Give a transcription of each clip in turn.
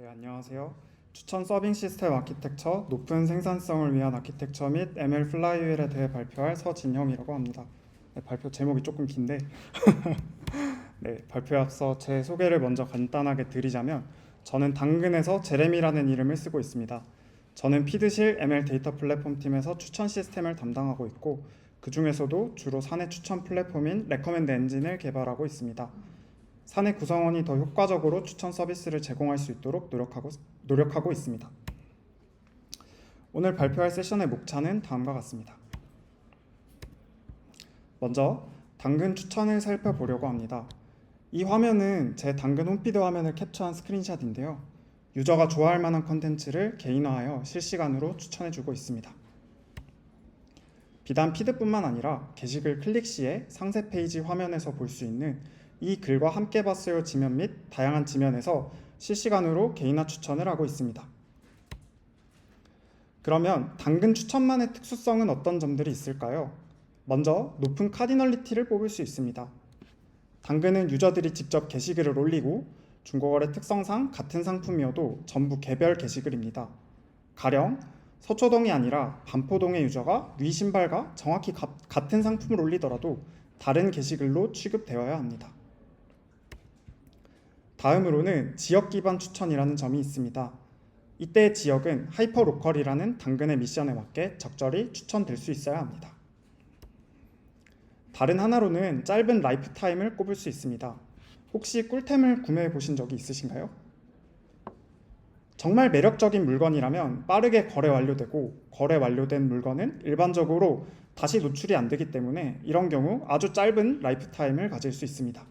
네, 안녕하세요. 추천 서빙 시스템 아키텍처, 높은 생산성을 위한 아키텍처 및 ML 플라이휠에 대해 발표할 서진형이라고 합니다. 네, 발표 제목이 조금 긴데 네, 발표에 앞서 제 소개를 먼저 간단하게 드리자면 저는 당근에서 제레미라는 이름을 쓰고 있습니다. 저는 피드실 ML 데이터 플랫폼 팀에서 추천 시스템을 담당하고 있고 그 중에서도 주로 사내 추천 플랫폼인 레커멘드 엔진을 개발하고 있습니다. 사내 구성원이 더 효과적으로 추천 서비스를 제공할 수 있도록 노력하고 있습니다. 오늘 발표할 세션의 목차는 다음과 같습니다. 먼저 당근 추천을 살펴보려고 합니다. 이 화면은 제 당근 홈피드 화면을 캡처한 스크린샷인데요. 유저가 좋아할 만한 컨텐츠를 개인화하여 실시간으로 추천해주고 있습니다. 비단 피드뿐만 아니라 게시글 클릭 시에 상세 페이지 화면에서 볼 수 있는 이 글과 함께 봤어요 지면 및 다양한 지면에서 실시간으로 개인화 추천을 하고 있습니다. 그러면 당근 추천만의 특수성은 어떤 점들이 있을까요? 먼저 높은 카디널리티를 뽑을 수 있습니다. 당근은 유저들이 직접 게시글을 올리고 중고거래 특성상 같은 상품이어도 전부 개별 게시글입니다. 가령 서초동이 아니라 반포동의 유저가 위 신발과 정확히 같은 상품을 올리더라도 다른 게시글로 취급되어야 합니다. 다음으로는 지역 기반 추천이라는 점이 있습니다. 이때의 지역은 하이퍼로컬이라는 당근의 미션에 맞게 적절히 추천될 수 있어야 합니다. 다른 하나로는 짧은 라이프 타임을 꼽을 수 있습니다. 혹시 꿀템을 구매해 보신 적이 있으신가요? 정말 매력적인 물건이라면 빠르게 거래 완료되고 거래 완료된 물건은 일반적으로 다시 노출이 안 되기 때문에 이런 경우 아주 짧은 라이프 타임을 가질 수 있습니다.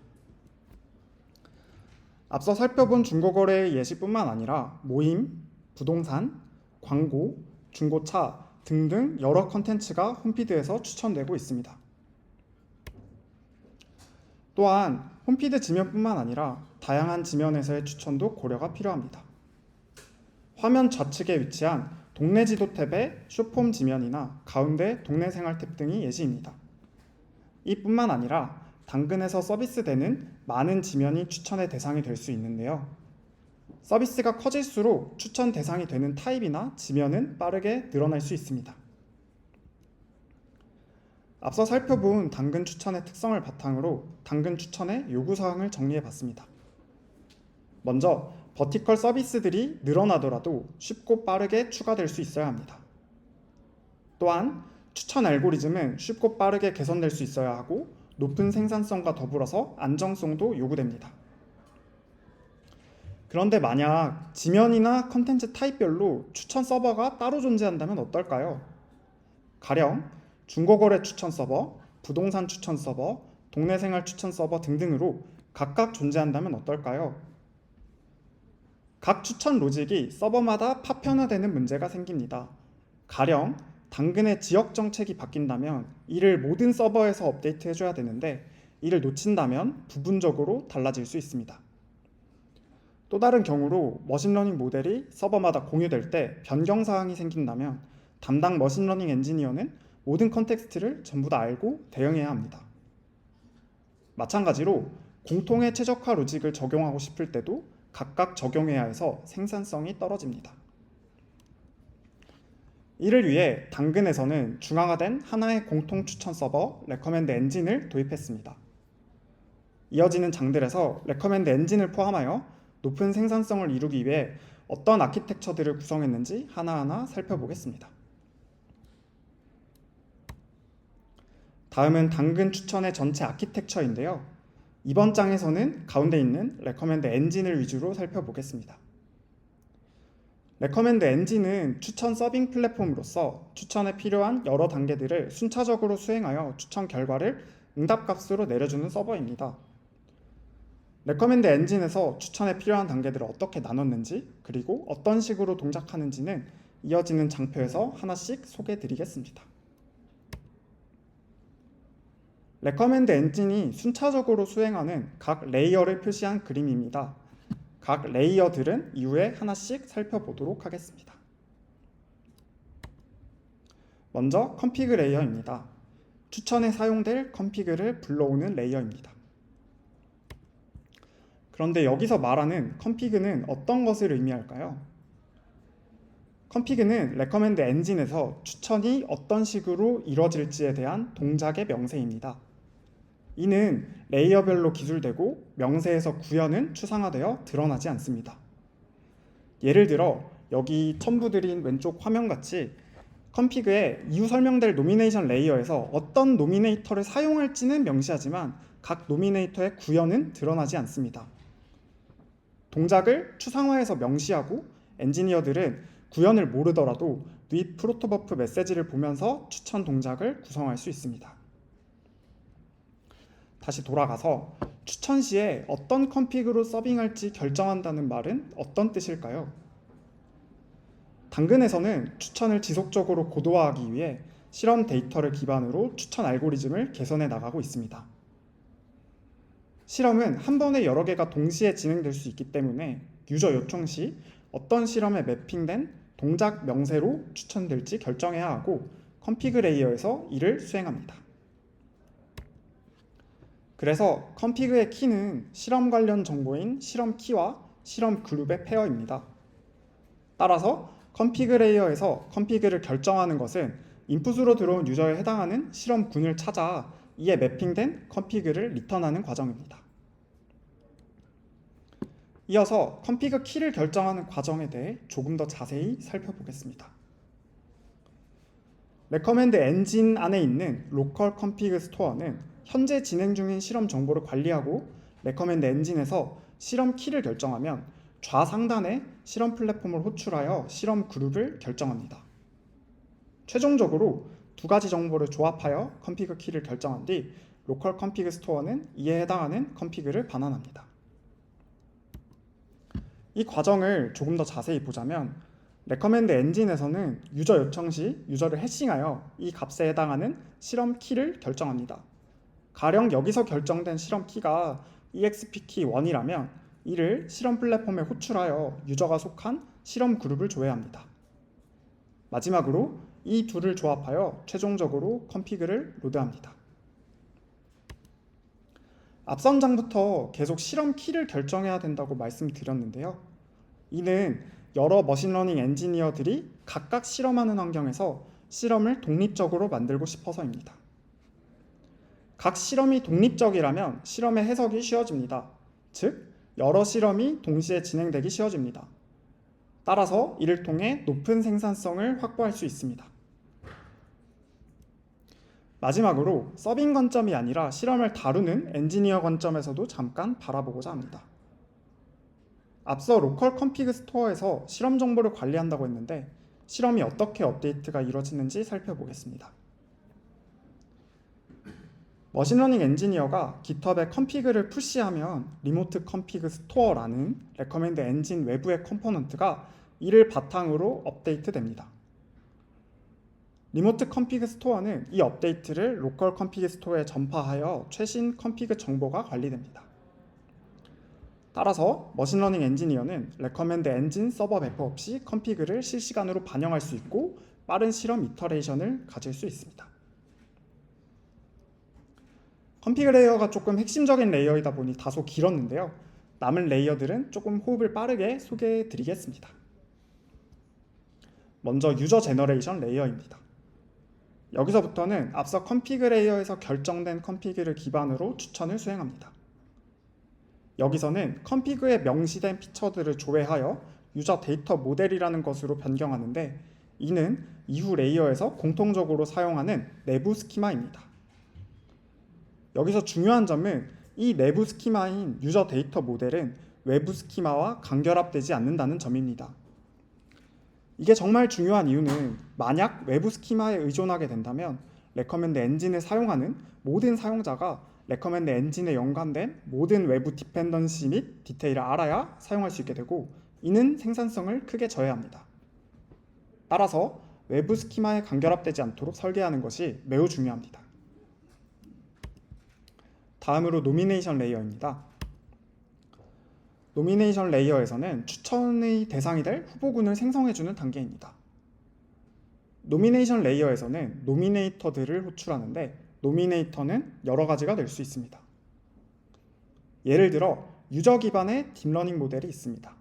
앞서 살펴본 중고거래의 예시뿐만 아니라 모임, 부동산, 광고, 중고차 등등 여러 컨텐츠가 홈피드에서 추천되고 있습니다. 또한 홈피드 지면뿐만 아니라 다양한 지면에서의 추천도 고려가 필요합니다. 화면 좌측에 위치한 동네 지도 탭의 쇼폼 지면이나 가운데 동네 생활 탭 등이 예시입니다. 이뿐만 아니라 당근에서 서비스되는 많은 지면이 추천의 대상이 될 수 있는데요. 서비스가 커질수록 추천 대상이 되는 타입이나 지면은 빠르게 늘어날 수 있습니다. 앞서 살펴본 당근 추천의 특성을 바탕으로 당근 추천의 요구사항을 정리해봤습니다. 먼저 버티컬 서비스들이 늘어나더라도 쉽고 빠르게 추가될 수 있어야 합니다. 또한 추천 알고리즘은 쉽고 빠르게 개선될 수 있어야 하고 높은 생산성과 더불어서 안정성도 요구됩니다. 그런데 만약 지면이나 컨텐츠 타입별로 추천 서버가 따로 존재한다면 어떨까요? 가령 중고거래 추천 서버, 부동산 추천 서버, 동네생활 추천 서버 등등으로 각각 존재한다면 어떨까요? 각 추천 로직이 서버마다 파편화되는 문제가 생깁니다. 가령 당근의 지역 정책이 바뀐다면 이를 모든 서버에서 업데이트해줘야 되는데 이를 놓친다면 부분적으로 달라질 수 있습니다. 또 다른 경우로 머신러닝 모델이 서버마다 공유될 때 변경사항이 생긴다면 담당 머신러닝 엔지니어는 모든 컨텍스트를 전부 다 알고 대응해야 합니다. 마찬가지로 공통의 최적화 로직을 적용하고 싶을 때도 각각 적용해야 해서 생산성이 떨어집니다. 이를 위해 당근에서는 중앙화된 하나의 공통 추천 서버 레커멘드 엔진을 도입했습니다. 이어지는 장들에서 레커멘드 엔진을 포함하여 높은 생산성을 이루기 위해 어떤 아키텍처들을 구성했는지 하나하나 살펴보겠습니다. 다음은 당근 추천의 전체 아키텍처인데요. 이번 장에서는 가운데 있는 레커멘드 엔진을 위주로 살펴보겠습니다. 레커멘드 엔진은 추천 서빙 플랫폼으로서 추천에 필요한 여러 단계들을 순차적으로 수행하여 추천 결과를 응답값으로 내려주는 서버입니다. 레커멘드 엔진에서 추천에 필요한 단계들을 어떻게 나눴는지 그리고 어떤 식으로 동작하는지는 이어지는 장표에서 하나씩 소개해드리겠습니다. 레커멘드 엔진이 순차적으로 수행하는 각 레이어를 표시한 그림입니다. 각 레이어들은 이후에 하나씩 살펴보도록 하겠습니다. 먼저 컴피그 레이어입니다. 추천에 사용될 컴피그를 불러오는 레이어입니다. 그런데 여기서 말하는 config는 어떤 것을 의미할까요? config는 recommend engine에서 추천이 어떤 식으로 이루어질지에 대한 동작의 명세입니다. 이는 레이어별로 기술되고 명세에서 구현은 추상화되어 드러나지 않습니다. 예를 들어 여기 첨부 드린 왼쪽 화면같이 config에 이후 설명될 노미네이션 레이어에서 어떤 노미네이터를 사용할지는 명시하지만 각 노미네이터의 구현은 드러나지 않습니다. 동작을 추상화해서 명시하고 엔지니어들은 구현을 모르더라도 윗 프로토버프 메시지를 보면서 추천 동작을 구성할 수 있습니다. 다시 돌아가서 추천 시에 어떤 config로 서빙할지 결정한다는 말은 어떤 뜻일까요? 당근에서는 추천을 지속적으로 고도화하기 위해 실험 데이터를 기반으로 추천 알고리즘을 개선해 나가고 있습니다. 실험은 한 번에 여러 개가 동시에 진행될 수 있기 때문에 유저 요청 시 어떤 실험에 매핑된 동작 명세로 추천될지 결정해야 하고 config 레이어에서 이를 수행합니다. 그래서 config의 키는 실험 관련 정보인 실험 키와 실험 그룹의 페어입니다. 따라서 config 레이어에서 config를 결정하는 것은 인풋으로 들어온 유저에 해당하는 실험군을 찾아 이에 매핑된 config를 리턴하는 과정입니다. 이어서 config 키를 결정하는 과정에 대해 조금 더 자세히 살펴보겠습니다. recommend engine 안에 있는 local config store는 현재 진행 중인 실험 정보를 관리하고 recommend engine에서 실험 키를 결정하면 좌상단에 실험 플랫폼을 호출하여 실험 그룹을 결정합니다. 최종적으로 두 가지 정보를 조합하여 config 키를 결정한 뒤 local config store는 이에 해당하는 config를 반환합니다. 이 과정을 조금 더 자세히 보자면 recommend engine에서는 유저 요청 시 유저를 해싱하여 이 값에 해당하는 실험 키를 결정합니다. 가령 여기서 결정된 실험 키가 expk 1이라면 이를 실험 플랫폼에 호출하여 유저가 속한 실험 그룹을 조회합니다. 마지막으로 이 둘을 조합하여 최종적으로 config를 로드합니다. 앞선 장부터 계속 실험 키를 결정해야 된다고 말씀드렸는데요. 이는 여러 머신러닝 엔지니어들이 각각 실험하는 환경에서 실험을 독립적으로 만들고 싶어서입니다. 각 실험이 독립적이라면 실험의 해석이 쉬워집니다. 즉, 여러 실험이 동시에 진행되기 쉬워집니다. 따라서 이를 통해 높은 생산성을 확보할 수 있습니다. 마지막으로 서빙 관점이 아니라 실험을 다루는 엔지니어 관점에서도 잠깐 바라보고자 합니다. 앞서 로컬 config 스토어에서 실험 정보를 관리한다고 했는데 실험이 어떻게 업데이트가 이루어지는지 살펴보겠습니다. 머신러닝 엔지니어가 GitHub에 config를 푸시하면 리모트 config store라는 recommend engine 외부의 컴포넌트가 이를 바탕으로 업데이트 됩니다. 리모트 config store는 이 업데이트를 로컬 config store에 전파하여 최신 config 정보가 관리됩니다. 따라서 머신러닝 엔지니어는 recommend engine 서버 배포 없이 config를 실시간으로 반영할 수 있고 빠른 실험 이터레이션을 가질 수 있습니다. config 레이어가 조금 핵심적인 레이어이다 보니 다소 길었는데요. 남은 레이어들은 조금 호흡을 빠르게 소개해 드리겠습니다. 먼저 유저 제너레이션 레이어입니다. 여기서부터는 앞서 config 레이어에서 결정된 config를 기반으로 추천을 수행합니다. 여기서는 config에 명시된 피처들을 조회하여 유저 데이터 모델이라는 것으로 변경하는데 이는 이후 레이어에서 공통적으로 사용하는 내부 스키마입니다. 여기서 중요한 점은 이 내부 스키마인 유저 데이터 모델은 외부 스키마와 간결합되지 않는다는 점입니다. 이게 정말 중요한 이유는 만약 외부 스키마에 의존하게 된다면 recommend 엔진을 사용하는 모든 사용자가 recommend 엔진에 연관된 모든 외부 디펜던시 및 디테일을 알아야 사용할 수 있게 되고 이는 생산성을 크게 저해합니다. 따라서 외부 스키마에 간결합되지 않도록 설계하는 것이 매우 중요합니다. 다음으로 노미네이션 레이어입니다. 노미네이션 레이어에서는 추천의 대상이 될 후보군을 생성해주는 단계입니다. 노미네이션 레이어에서는 노미네이터들을 호출하는데 노미네이터는 여러 가지가 될 수 있습니다. 예를 들어 유저 기반의 딥러닝 모델이 있습니다.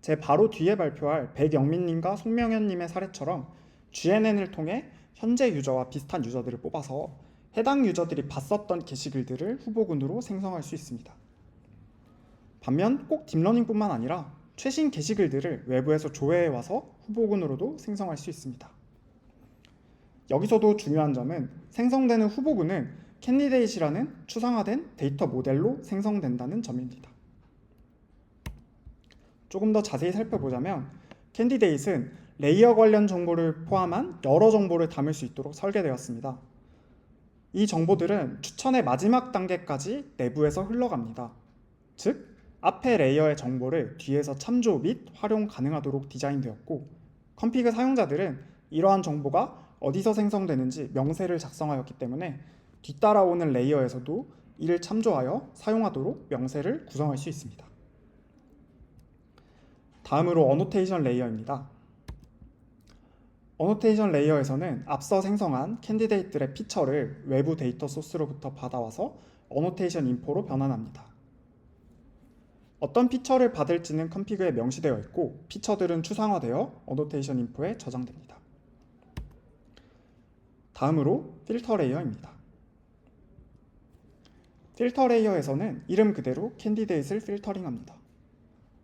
제 바로 뒤에 발표할 백영민님과 송명현님의 사례처럼 GNN을 통해 현재 유저와 비슷한 유저들을 뽑아서 해당 유저들이 봤었던 게시글들을 후보군으로 생성할 수 있습니다. 반면 꼭 딥러닝뿐만 아니라 최신 게시글들을 외부에서 조회해와서 후보군으로도 생성할 수 있습니다. 여기서도 중요한 점은 생성되는 후보군은 캔디데이트라는 추상화된 데이터 모델로 생성된다는 점입니다. 조금 더 자세히 살펴보자면 캔디데이트는 레이어 관련 정보를 포함한 여러 정보를 담을 수 있도록 설계되었습니다. 이 정보들은 추천의 마지막 단계까지 내부에서 흘러갑니다. 즉, 앞에 레이어의 정보를 뒤에서 참조 및 활용 가능하도록 디자인되었고, 컴피그 사용자들은 이러한 정보가 어디서 생성되는지 명세를 작성하였기 때문에 뒤따라오는 레이어에서도 이를 참조하여 사용하도록 명세를 구성할 수 있습니다. 다음으로 어노테이션 레이어입니다. 어노테이션 레이어에서는 앞서 생성한 캔디데이트들의 피처를 외부 데이터 소스로부터 받아와서 어노테이션 인포로 변환합니다. 어떤 피처를 받을지는 컴피그에 명시되어 있고 피처들은 추상화되어 어노테이션 인포에 저장됩니다. 다음으로 필터 레이어입니다. 필터 레이어에서는 이름 그대로 캔디데이트를 필터링합니다.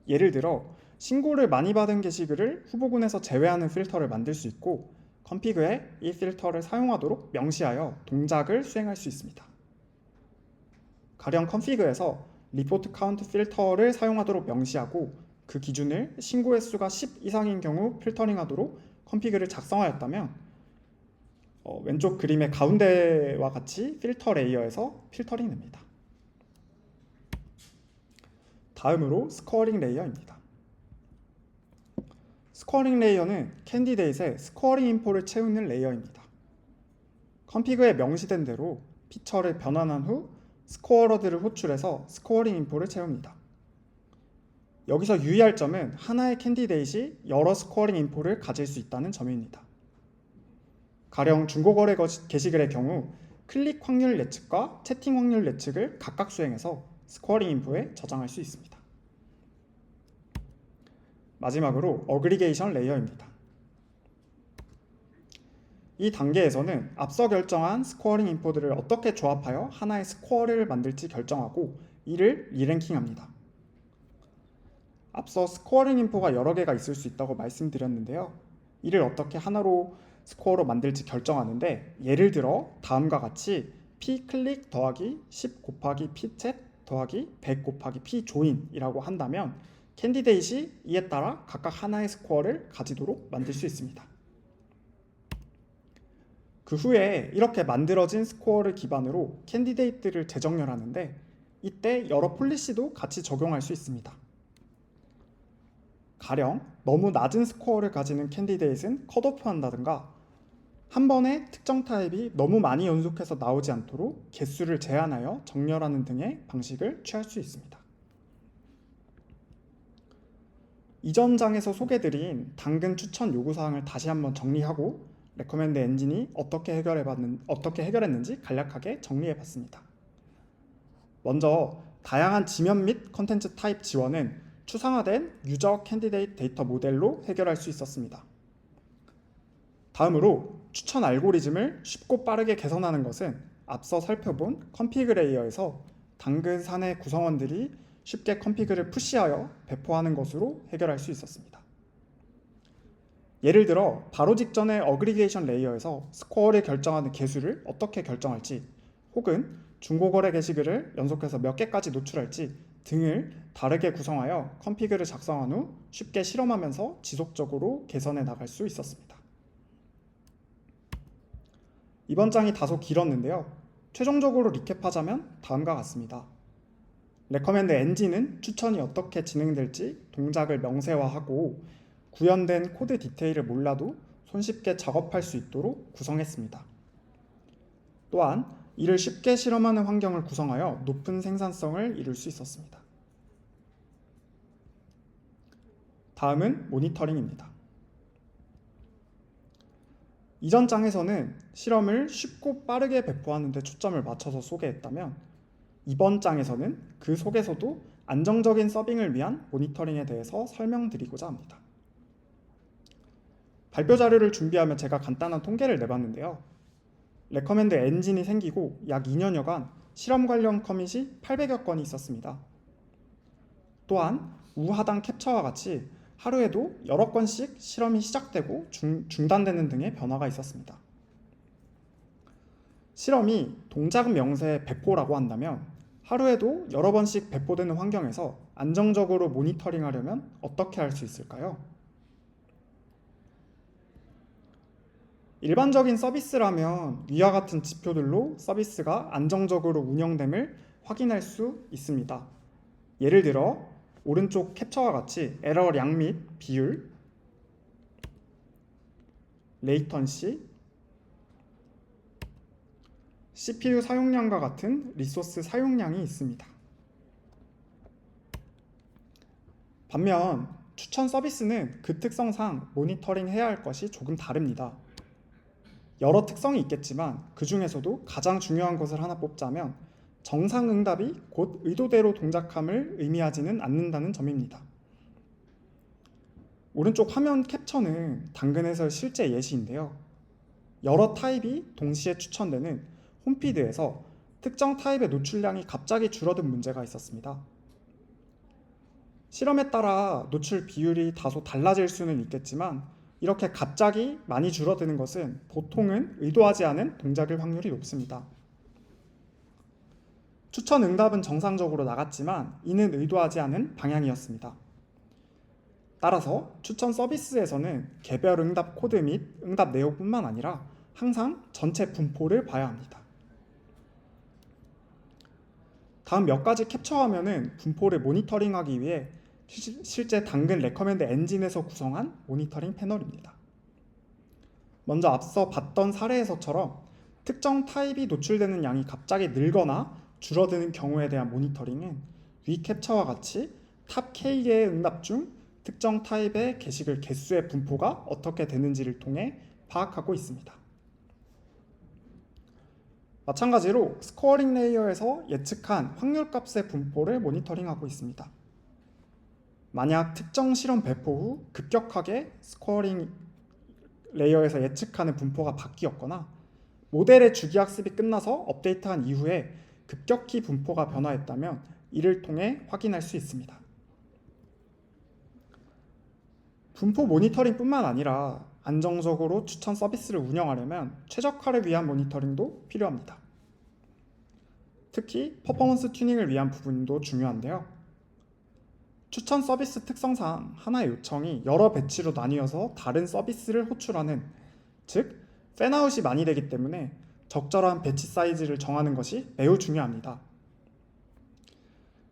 예를 들어 신고를 많이 받은 게시글을 후보군에서 제외하는 필터를 만들 수 있고 컴피그에 이 필터를 사용하도록 명시하여 동작을 수행할 수 있습니다. 가령 컴피그에서 리포트 카운트 필터를 사용하도록 명시하고 그 기준을 신고 횟수가 10 이상인 경우 필터링하도록 컴피그를 작성하였다면 왼쪽 그림의 가운데와 같이 필터 레이어에서 필터링 됩니다. 다음으로 스코어링 레이어입니다. 스코어링 레이어는 캔디데이트의 스코어링 인포를 채우는 레이어입니다. 컴피그에 명시된 대로 피처를 변환한 후 스코어러들을 호출해서 스코어링 인포를 채웁니다. 여기서 유의할 점은 하나의 캔디데이트이 여러 스코어링 인포를 가질 수 있다는 점입니다. 가령 중고거래 게시글의 경우 클릭 확률 예측과 채팅 확률 예측을 각각 수행해서 스코어링 인포에 저장할 수 있습니다. 마지막으로 어그리게이션 레이어입니다. 이 단계에서는 앞서 결정한 스코어링 인포들을 어떻게 조합하여 하나의 스코어를 만들지 결정하고 이를 리랭킹합니다. 앞서 스코어링 인포가 여러 개가 있을 수 있다고 말씀드렸는데요. 이를 어떻게 하나로 스코어로 만들지 결정하는데 예를 들어 다음과 같이 p 클릭 더하기 10 곱하기 p 챗 더하기 100 곱하기 p 조인이라고 한다면 캔디데이트이 이에 따라 각각 하나의 스코어를 가지도록 만들 수 있습니다. 그 후에 이렇게 만들어진 스코어를 기반으로 캔디데이트를 재정렬하는데 이때 여러 폴리시도 같이 적용할 수 있습니다. 가령 너무 낮은 스코어를 가지는 캔디데이트는 컷오프한다든가 한 번에 특정 타입이 너무 많이 연속해서 나오지 않도록 개수를 제한하여 정렬하는 등의 방식을 취할 수 있습니다. 이전 장에서 소개드린 당근 추천 요구사항을 다시 한번 정리하고 레커멘드 엔진이 어떻게 해결했는지 간략하게 정리해봤습니다. 먼저 다양한 지면 및 컨텐츠 타입 지원은 추상화된 유저 캔디데이트 데이터 모델로 해결할 수 있었습니다. 다음으로 추천 알고리즘을 쉽고 빠르게 개선하는 것은 앞서 살펴본 컴피그 레이어에서 당근 사내 구성원들이 쉽게 컴피그를 푸시하여 배포하는 것으로 해결할 수 있었습니다. 예를 들어 바로 직전의 어그리게이션 레이어에서 스코어를 결정하는 개수를 어떻게 결정할지 혹은 중고거래 게시글을 연속해서 몇 개까지 노출할지 등을 다르게 구성하여 컴피그를 작성한 후 쉽게 실험하면서 지속적으로 개선해 나갈 수 있었습니다. 이번 장이 다소 길었는데요. 최종적으로 리캡하자면 다음과 같습니다. 레커멘드 엔진은 추천이 어떻게 진행될지 동작을 명세화하고 구현된 코드 디테일을 몰라도 손쉽게 작업할 수 있도록 구성했습니다. 또한 이를 쉽게 실험하는 환경을 구성하여 높은 생산성을 이룰 수 있었습니다. 다음은 모니터링입니다. 이전 장에서는 실험을 쉽고 빠르게 배포하는 데 초점을 맞춰서 소개했다면 이번 장에서는 그 속에서도 안정적인 서빙을 위한 모니터링에 대해서 설명드리고자 합니다. 발표 자료를 준비하며 제가 간단한 통계를 내봤는데요. 레커멘드 엔진이 생기고 약 2년여간 실험 관련 커밋이 800여 건이 있었습니다. 또한 우하단 캡처와 같이 하루에도 여러 건씩 실험이 시작되고 중단되는 등의 변화가 있었습니다. 실험이 동작 명세 배포라고 한다면 하루에도 여러 번씩 배포되는 환경에서 안정적으로 모니터링하려면 어떻게 할 수 있을까요? 일반적인 서비스라면 위와 같은 지표들로 서비스가 안정적으로 운영됨을 확인할 수 있습니다. 예를 들어 오른쪽 캡처와 같이 에러량 및 비율, 레이턴시, CPU 사용량과 같은 리소스 사용량이 있습니다. 반면 추천 서비스는 그 특성상 모니터링 해야 할 것이 조금 다릅니다. 여러 특성이 있겠지만 그 중에서도 가장 중요한 것을 하나 뽑자면 정상 응답이 곧 의도대로 동작함을 의미하지는 않는다는 점입니다. 오른쪽 화면 캡처는 당근에서 실제 예시인데요. 여러 타입이 동시에 추천되는 홈피드에서 특정 타입의 노출량이 갑자기 줄어든 문제가 있었습니다. 실험에 따라 노출 비율이 다소 달라질 수는 있겠지만 이렇게 갑자기 많이 줄어드는 것은 보통은 의도하지 않은 동작일 확률이 높습니다. 추천 응답은 정상적으로 나갔지만 이는 의도하지 않은 방향이었습니다. 따라서 추천 서비스에서는 개별 응답 코드 및 응답 내용뿐만 아니라 항상 전체 분포를 봐야 합니다. 다음 몇 가지 캡처 화면은 분포를 모니터링하기 위해 실제 당근 레커멘드 엔진에서 구성한 모니터링 패널입니다. 먼저 앞서 봤던 사례에서처럼 특정 타입이 노출되는 양이 갑자기 늘거나 줄어드는 경우에 대한 모니터링은 위 캡처와 같이 탑 K개의 응답 중 특정 타입의 게시글 개수의 분포가 어떻게 되는지를 통해 파악하고 있습니다. 마찬가지로 스코어링 레이어에서 예측한 확률값의 분포를 모니터링하고 있습니다. 만약 특정 실험 배포 후 급격하게 스코어링 레이어에서 예측하는 분포가 바뀌었거나 모델의 주기학습이 끝나서 업데이트한 이후에 급격히 분포가 변화했다면 이를 통해 확인할 수 있습니다. 분포 모니터링뿐만 아니라 안정적으로 추천 서비스를 운영하려면 최적화를 위한 모니터링도 필요합니다. 특히 퍼포먼스 튜닝을 위한 부분도 중요한데요. 추천 서비스 특성상 하나의 요청이 여러 배치로 나뉘어서 다른 서비스를 호출하는, 즉 팬아웃이 많이 되기 때문에 적절한 배치 사이즈를 정하는 것이 매우 중요합니다.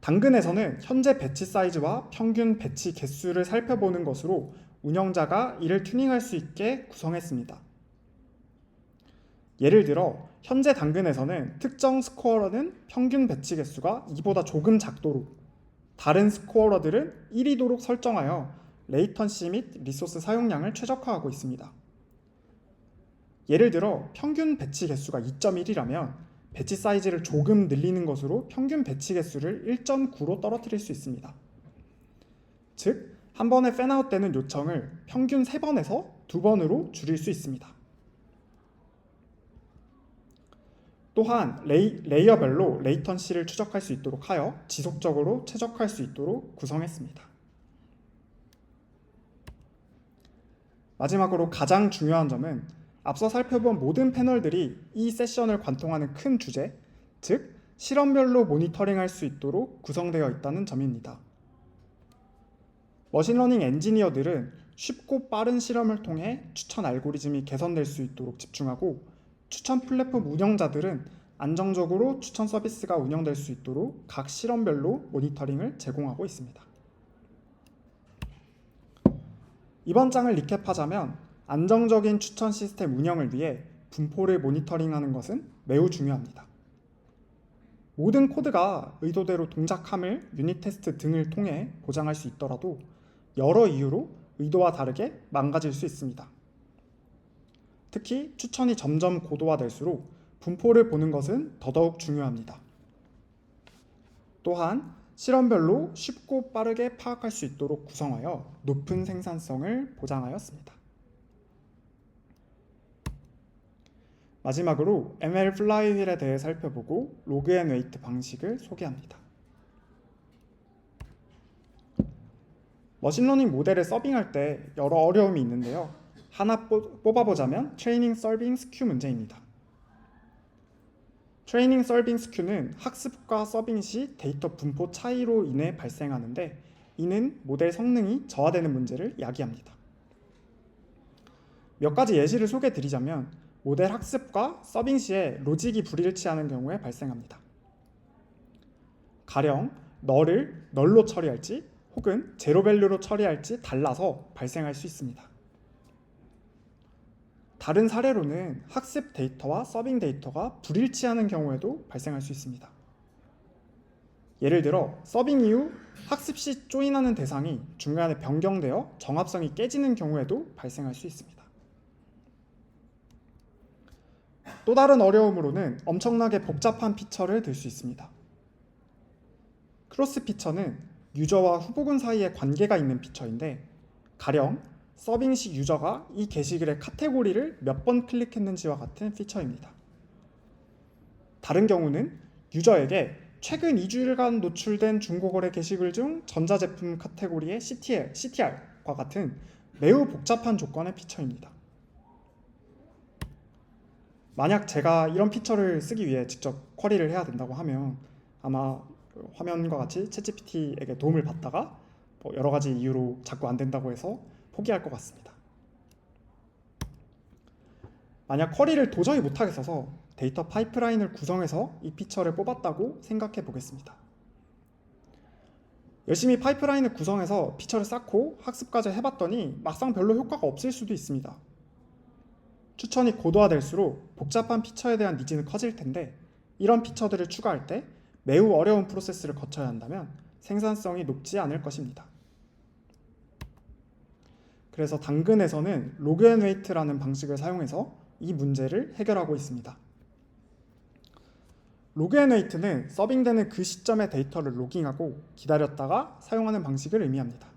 당근에서는 현재 배치 사이즈와 평균 배치 개수를 살펴보는 것으로 운영자가 이를 튜닝할 수 있게 구성했습니다. 예를 들어 현재 당근에서는 특정 스코어러는 평균 배치 개수가 2보다 조금 작도록, 다른 스코어러들은 1이도록 설정하여 레이턴시 및 리소스 사용량을 최적화하고 있습니다. 예를 들어 평균 배치 개수가 2.1이라면 배치 사이즈를 조금 늘리는 것으로 평균 배치 개수를 1.9로 떨어뜨릴 수 있습니다. 즉, 한 번에 팬아웃 되는 요청을 평균 3번에서 2번으로 줄일 수 있습니다. 또한 레이어별로 레이턴시를 추적할 수 있도록 하여 지속적으로 최적화할 수 있도록 구성했습니다. 마지막으로 가장 중요한 점은 앞서 살펴본 모든 패널들이 이 세션을 관통하는 큰 주제, 즉 실험별로 모니터링할 수 있도록 구성되어 있다는 점입니다. 머신러닝 엔지니어들은 쉽고 빠른 실험을 통해 추천 알고리즘이 개선될 수 있도록 집중하고, 추천 플랫폼 운영자들은 안정적으로 추천 서비스가 운영될 수 있도록 각 실험별로 모니터링을 제공하고 있습니다. 이번 장을 리캡하자면 안정적인 추천 시스템 운영을 위해 분포를 모니터링하는 것은 매우 중요합니다. 모든 코드가 의도대로 동작함을 유닛 테스트 등을 통해 보장할 수 있더라도 여러 이유로 의도와 다르게 망가질 수 있습니다. 특히 추천이 점점 고도화될수록 분포를 보는 것은 더더욱 중요합니다. 또한 실험별로 쉽고 빠르게 파악할 수 있도록 구성하여 높은 생산성을 보장하였습니다. 마지막으로 ML 플라이휠에 대해 살펴보고 로그 앤 웨이트 방식을 소개합니다. 머신러닝 모델을 서빙할 때 여러 어려움이 있는데요. 하나 뽑아보자면 트레이닝 서빙 스큐 문제입니다. 트레이닝 서빙 스큐는 학습과 서빙 시 데이터 분포 차이로 인해 발생하는데, 이는 모델 성능이 저하되는 문제를 야기합니다. 몇 가지 예시를 소개해 드리자면 모델 학습과 서빙 시에 로직이 불일치하는 경우에 발생합니다. 가령 널을 널로 처리할지 혹은 제로 밸류로 처리할지 달라서 발생할 수 있습니다. 다른 사례로는 학습 데이터와 서빙 데이터가 불일치하는 경우에도 발생할 수 있습니다. 예를 들어 서빙 이후 학습 시 조인하는 대상이 중간에 변경되어 정합성이 깨지는 경우에도 발생할 수 있습니다. 또 다른 어려움으로는 엄청나게 복잡한 피처를 들 수 있습니다. 크로스 피처는 유저와 후보군 사이에 관계가 있는 피처인데, 가령 서빙 시 유저가 이 게시글의 카테고리를 몇 번 클릭했는지와 같은 피처입니다. 다른 경우는 유저에게 최근 2주일간 노출된 중고거래 게시글 중 전자제품 카테고리의 CTR과 같은 매우 복잡한 조건의 피처입니다. 만약 제가 이런 피처를 쓰기 위해 직접 쿼리를 해야 된다고 하면 아마 화면과 같이 챗GPT에게 도움을 받다가 여러 가지 이유로 자꾸 안 된다고 해서 포기할 것 같습니다. 만약 쿼리를 도저히 못하겠어서 데이터 파이프라인을 구성해서 이 피처를 뽑았다고 생각해 보겠습니다. 열심히 파이프라인을 구성해서 피처를 쌓고 학습까지 해봤더니 막상 별로 효과가 없을 수도 있습니다. 추천이 고도화될수록 복잡한 피처에 대한 니즈는 커질 텐데, 이런 피처들을 추가할 때 매우 어려운 프로세스를 거쳐야 한다면 생산성이 높지 않을 것입니다. 그래서 당근에서는 로그 앤 웨이트라는 방식을 사용해서 이 문제를 해결하고 있습니다. 로그 앤 웨이트는 서빙되는 그 시점의 데이터를 로깅하고 기다렸다가 사용하는 방식을 의미합니다.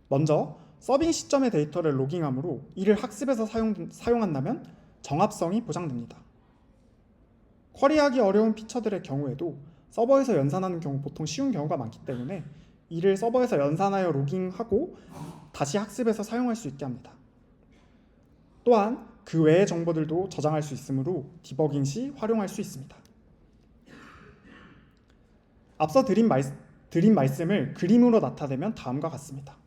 먼저 서빙 시점의 데이터를 로깅함으로 이를 학습에서 사용한다면 정합성이 보장됩니다. 쿼리하기 어려운 피처들의 경우에도 서버에서 연산하는 경우 보통 쉬운 경우가 많기 때문에 이를 서버에서 연산하여 로깅하고 다시 학습에서 사용할 수 있게 합니다. 또한 그 외의 정보들도 저장할 수 있으므로 디버깅 시 활용할 수 있습니다. 앞서 드린 말씀을 그림으로 나타내면 다음과 같습니다.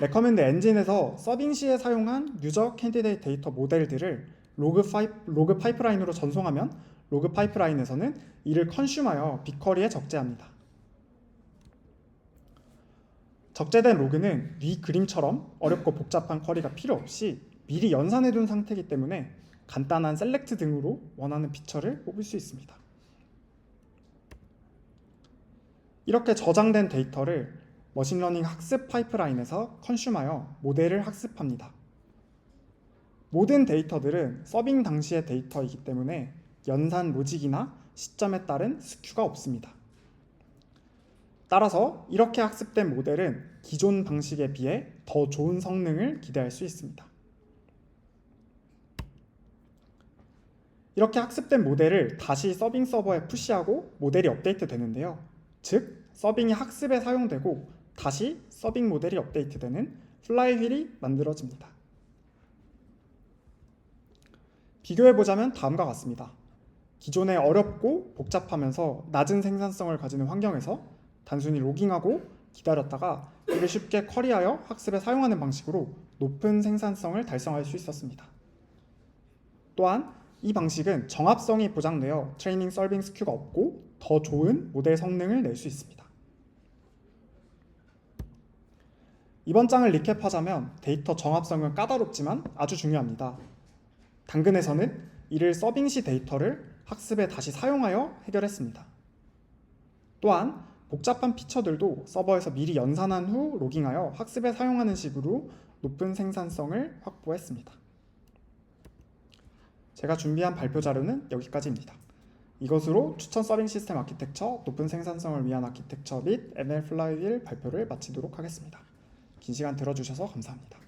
레커멘드 엔진에서 서빙 시에 사용한 유저 캔디데이트 데이터 모델들을 로그 파이프라인으로 전송하면 로그 파이프라인에서는 이를 컨슘하여 빅쿼리에 적재합니다. 적재된 로그는 위 그림처럼 어렵고 복잡한 쿼리가 필요 없이 미리 연산해둔 상태이기 때문에 간단한 셀렉트 등으로 원하는 피처를 뽑을 수 있습니다. 이렇게 저장된 데이터를 머신러닝 학습 파이프라인에서 컨슘하여 모델을 학습합니다. 모든 데이터들은 서빙 당시의 데이터이기 때문에 연산 로직이나 시점에 따른 스큐가 없습니다. 따라서 이렇게 학습된 모델은 기존 방식에 비해 더 좋은 성능을 기대할 수 있습니다. 이렇게 학습된 모델을 다시 서빙 서버에 푸시하고 모델이 업데이트 되는데요. 즉, 서빙이 학습에 사용되고 다시 서빙 모델이 업데이트되는 플라이휠이 만들어집니다. 비교해보자면 다음과 같습니다. 기존의 어렵고 복잡하면서 낮은 생산성을 가지는 환경에서 단순히 로깅하고 기다렸다가 이를 쉽게 쿼리하여 학습에 사용하는 방식으로 높은 생산성을 달성할 수 있었습니다. 또한 이 방식은 정합성이 보장되어 트레이닝 서빙 스큐가 없고 더 좋은 모델 성능을 낼 수 있습니다. 이번 장을 리캡하자면 데이터 정합성은 까다롭지만 아주 중요합니다. 당근에서는 이를 서빙 시 데이터를 학습에 다시 사용하여 해결했습니다. 또한 복잡한 피처들도 서버에서 미리 연산한 후 로깅하여 학습에 사용하는 식으로 높은 생산성을 확보했습니다. 제가 준비한 발표 자료는 여기까지입니다. 이것으로 추천 서빙 시스템 아키텍처, 높은 생산성을 위한 아키텍처 및 ML 플라이휠 발표를 마치도록 하겠습니다. 긴 시간 들어주셔서 감사합니다.